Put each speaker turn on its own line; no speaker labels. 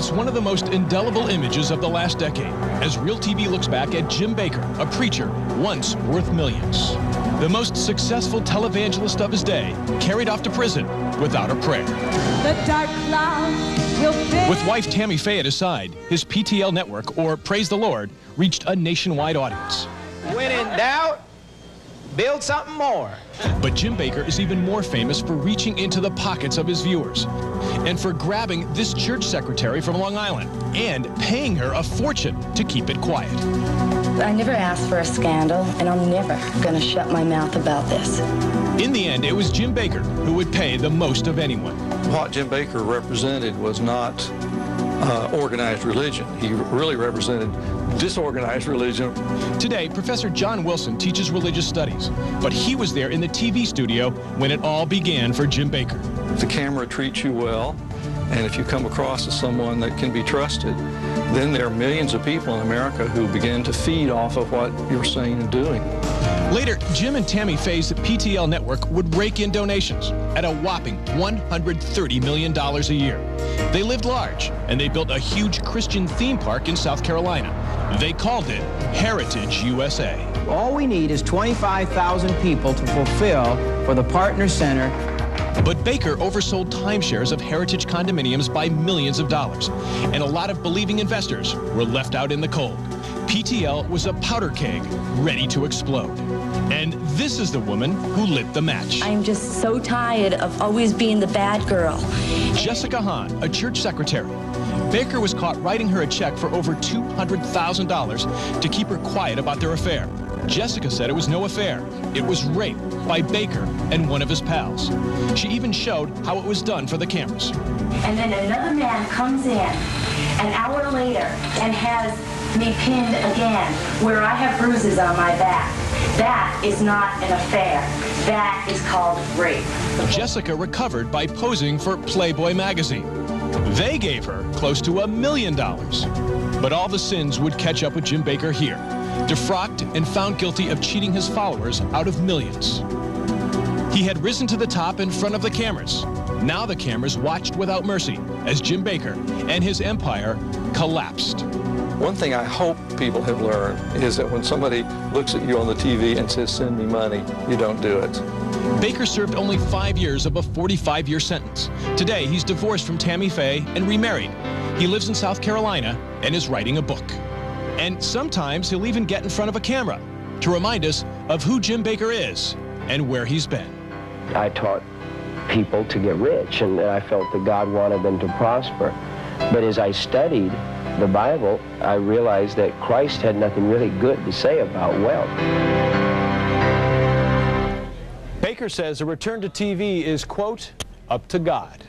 It's one of the most indelible images of the last decade as Real TV looks back at Jim Baker, a preacher once worth millions. The most successful televangelist of his day, carried off to prison without a prayer.
The dark clouds will fade.
With wife Tammy Faye at his side, his PTL network, or Praise the Lord, reached a nationwide audience.
When in doubt, build something more.
But Jim Baker is even more famous for reaching into the pockets of his viewers and for grabbing this church secretary from Long Island and paying her a fortune to keep it quiet.
I never asked for a scandal, and I'm never going to shut my mouth about this.
In the end, it was Jim Baker who would pay the most of anyone.
What Jim Baker represented was not organized religion. He really represented disorganized religion.
Today, Professor John Wilson teaches religious studies, but he was there in the TV studio when it all began for Jim Baker.
If the camera treats you well, and if you come across as someone that can be trusted, then there are millions of people in America who begin to feed off of what you're saying and doing.
Later, Jim and Tammy Faye's PTL network would rake in donations at a whopping $130 million a year. They lived large, and they built a huge Christian theme park in South Carolina. They called it Heritage USA.
All we need is 25,000 people to fulfill for the Partner Center.
But Baker oversold timeshares of Heritage condominiums by millions of dollars, and a lot of believing investors were left out in the cold. PTL was a powder keg ready to explode. And this is the woman who lit the match.
I'm just so tired of always being the bad girl.
Jessica Hahn, a church secretary. Baker was caught writing her a check for over $200,000 to keep her quiet about their affair. Jessica said it was no affair. It was rape by Baker and one of his pals. She even showed how it was done for the cameras.
And then another man comes in an hour later and has me pinned again, where I have bruises on my back. That is not an affair. That is called rape.
Jessica recovered by posing for Playboy magazine. They gave her close to $1 million. But all the sins would catch up with Jim Baker here, defrocked and found guilty of cheating his followers out of millions. He had risen to the top in front of the cameras. Now the cameras watched without mercy as Jim Baker and his empire collapsed.
One thing I hope people have learned is that when somebody looks at you on the TV and says, "Send me money," you don't do it.
Baker served only 5 years of a 45-year sentence. Today, he's divorced from Tammy Faye and remarried. He lives in South Carolina and is writing a book. And sometimes he'll even get in front of a camera to remind us of who Jim Baker is and where he's been.
I taught people to get rich, and I felt that God wanted them to prosper. But as I studied the Bible, I realized that Christ had nothing really good to say about wealth.
Baker says a return to TV is, quote, up to God.